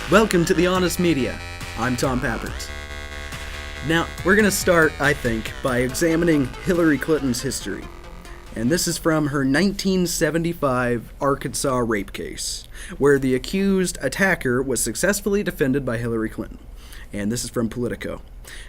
Welcome to The Honest Media. I'm Tom Pappert. Now, we're going to start, I think, by examining Hillary Clinton's history. And this is from her 1975 Arkansas rape case, where the accused attacker was successfully defended by Hillary Clinton. And this is from Politico.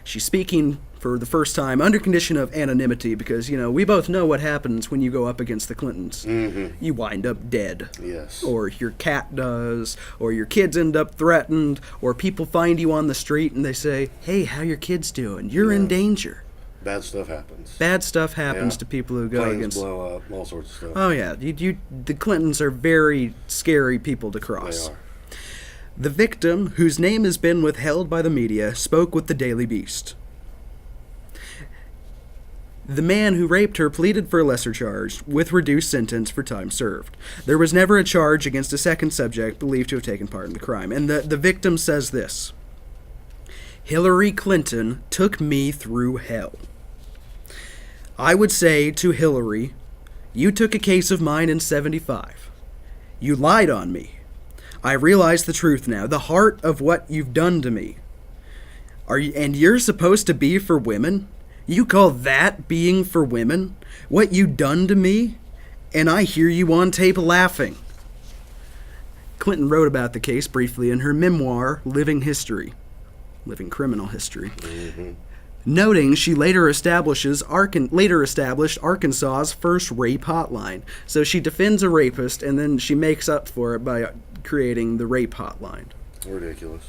She's speaking for the first time under condition of anonymity because, we both know what happens when you go up against the Clintons. Mm-hmm. You wind up dead. Yes. Or your cat does, or your kids end up threatened, or people find you on the street and they say, "Hey, how your kids doing? You're in danger." Bad stuff happens. Bad stuff happens to people who go Planes against... blow up, all sorts of stuff. Oh, yeah. The Clintons are very scary people to cross. They are. The victim, whose name has been withheld by the media, spoke with the Daily Beast. The man who raped her pleaded for a lesser charge, with reduced sentence for time served. There was never a charge against a second subject believed to have taken part in the crime. And the victim says this: "Hillary Clinton took me through hell. I would say to Hillary, you took a case of mine in 75. You lied on me. I realize the truth now, the heart of what you've done to me. And you're supposed to be for women? You call that being for women? What you done to me? And I hear you on tape laughing." Clinton wrote about the case briefly in her memoir, Living Criminal History. Mm-hmm. Noting she later established Arkansas's first rape hotline. So she defends a rapist, and then she makes up for it by creating the rape hotline. Ridiculous.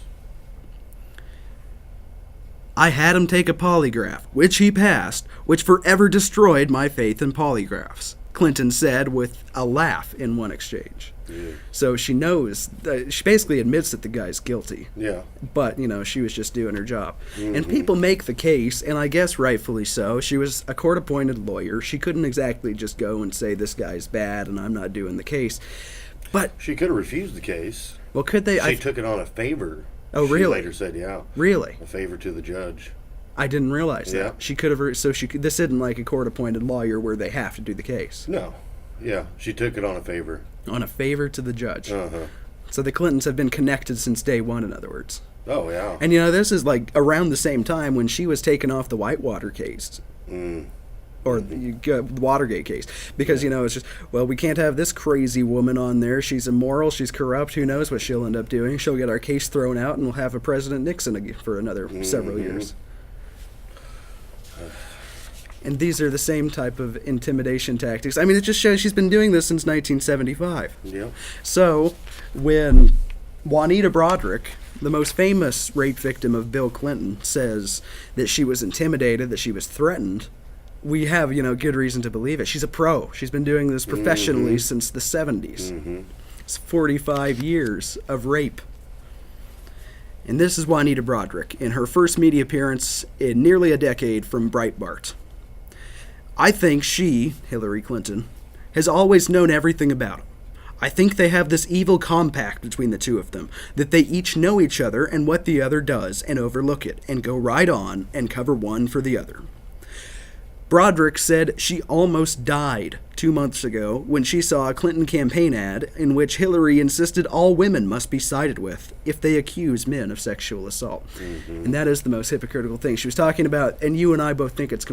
"I had him take a polygraph, which he passed, which forever destroyed my faith in polygraphs," Clinton said with a laugh in one exchange. Yeah. So she knows, she basically admits that the guy's guilty. Yeah. But, she was just doing her job. Mm-hmm. And people make the case, and I guess rightfully so. She was a court-appointed lawyer. She couldn't exactly just go and say, this guy's bad and I'm not doing the case. But she could have refused the case. Well, could they? She took it on a favor. Oh, really? She later said, yeah. Really? A favor to the judge. I didn't realize that. Yeah. She could have, this isn't like a court-appointed lawyer where they have to do the case. No. Yeah, she took it on a favor. On a favor to the judge. Uh-huh. So the Clintons have been connected since day one, in other words. Oh, yeah. And, this is like around the same time when she was taken off the Whitewater case. Or the Watergate case. Because, it's just, well, we can't have this crazy woman on there. She's immoral. She's corrupt. Who knows what she'll end up doing. She'll get our case thrown out, and we'll have a President Nixon for another several years. And these are the same type of intimidation tactics. I mean, it just shows she's been doing this since 1975. Yeah. So, when Juanita Broaddrick, the most famous rape victim of Bill Clinton, says that she was intimidated, that she was threatened, we have, good reason to believe it. She's a pro. She's been doing this professionally since the 70s. Mm-hmm. It's 45 years of rape. And this is Juanita Broaddrick in her first media appearance in nearly a decade from Breitbart. "I think she, Hillary Clinton, has always known everything about him. I think they have this evil compact between the two of them, that they each know each other and what the other does and overlook it, and go right on and cover one for the other." Broaddrick said she almost died 2 months ago when she saw a Clinton campaign ad in which Hillary insisted all women must be sided with if they accuse men of sexual assault. Mm-hmm. And that is the most hypocritical thing. She was talking about, and you and I both think it's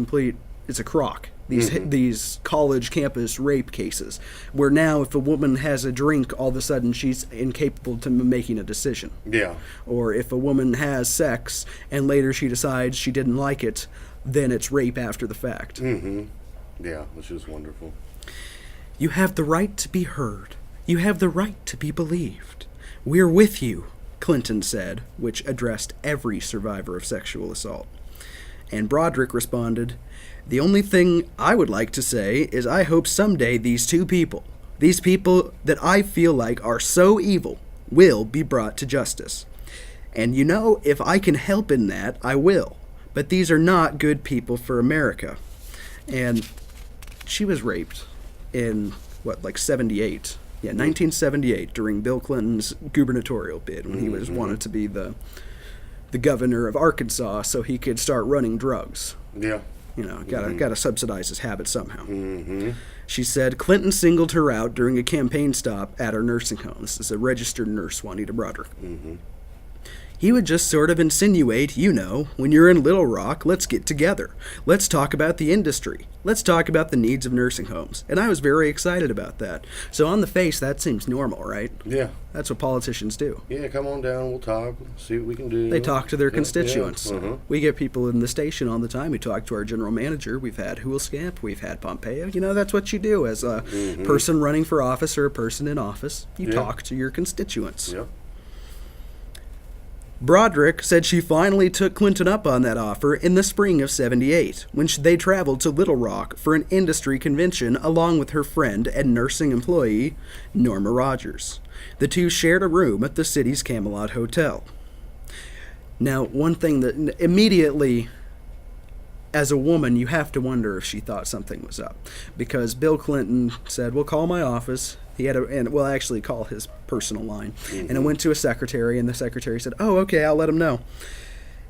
a crock. These college campus rape cases, where now if a woman has a drink, all of a sudden she's incapable to making a decision. Yeah. Or if a woman has sex and later she decides she didn't like it, then it's rape after the fact. Mm-hmm. Yeah, which is wonderful. "You have the right to be heard. You have the right to be believed. We're with you," Clinton said, which addressed every survivor of sexual assault. And Broaddrick responded, "The only thing I would like to say is I hope someday these people that I feel like are so evil, will be brought to justice. And if I can help in that, I will. But these are not good people for America." And she was raped in, 78? Yeah, 1978, during Bill Clinton's gubernatorial bid, when he was wanted to be the governor of Arkansas so he could start running drugs. Yeah. Gotta subsidize his habit somehow. Mm-hmm. She said Clinton singled her out during a campaign stop at her nursing home. This is a registered nurse, Juanita Broaddrick. Mm-hmm. He would just sort of insinuate, when you're in Little Rock, let's get together. Let's talk about the industry. Let's talk about the needs of nursing homes. And I was very excited about that. So on the face, that seems normal, right? Yeah. That's what politicians do. Yeah, come on down. We'll talk. See what we can do. They talk to their constituents. Yeah. Uh-huh. We get people in the station all the time. We talk to our general manager. We've had Huelskamp. We've had Pompeo. That's what you do as a person running for office or a person in office. You talk to your constituents. Yep. Broderick said she finally took Clinton up on that offer in the spring of '78, when they traveled to Little Rock for an industry convention along with her friend and nursing employee, Norma Rogers. The two shared a room at the city's Camelot Hotel. Now, one thing that immediately, as a woman, you have to wonder if she thought something was up. Because Bill Clinton said, well, call my office. He had actually call his personal line. And it went to a secretary, and the secretary said, oh, okay, I'll let him know.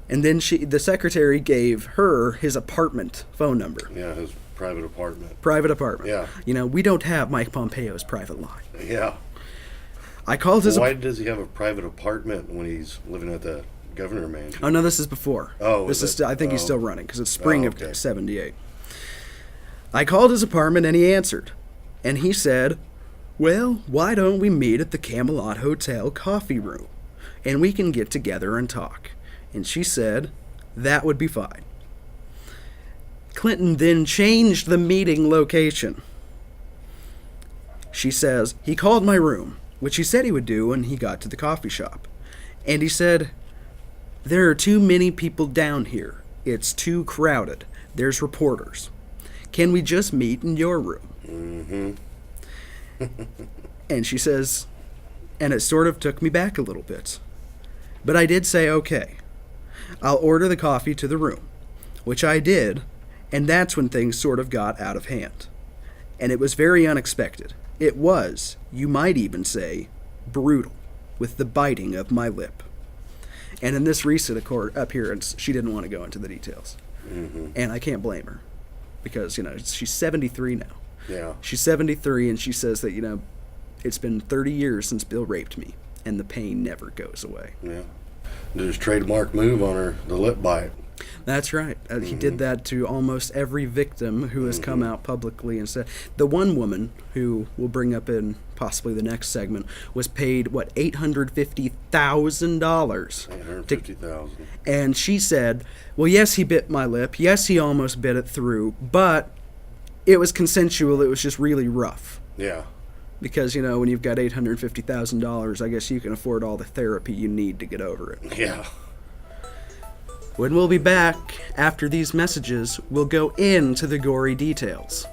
And then the secretary gave her his apartment phone number. Yeah, his private apartment. Private apartment. Yeah. We don't have Mike Pompeo's private line. Yeah. I called his... Why does he have a private apartment when he's living at the governor mansion? Oh, no, this is before. Oh, this is. I think he's still running, because it's spring of '78. I called his apartment, and he answered. And he said, well, why don't we meet at the Camelot Hotel coffee room, and we can get together and talk. And she said, that would be fine. Clinton then changed the meeting location. She says, he called my room, which he said he would do when he got to the coffee shop. And he said, there are too many people down here. It's too crowded. There's reporters. Can we just meet in your room? Mm-hmm. And she says, and it sort of took me back a little bit. But I did say, okay, I'll order the coffee to the room, which I did, and that's when things sort of got out of hand. And it was very unexpected. It was, you might even say, brutal, with the biting of my lip. And in this recent appearance, she didn't want to go into the details. Mm-hmm. And I can't blame her, because, she's 73 now. Yeah. She's 73, and she says that, it's been 30 years since Bill raped me, and the pain never goes away. Yeah. Did his trademark move on her, the lip bite. That's right. He did that to almost every victim who has come out publicly and said. The one woman, who we'll bring up in possibly the next segment, was paid, $850,000? $850,000. And she said, well, yes, he bit my lip. Yes, he almost bit it through, but it was consensual. It was just really rough. Yeah. Because, when you've got $850,000, I guess you can afford all the therapy you need to get over it. Yeah. When we'll be back after these messages, we'll go into the gory details.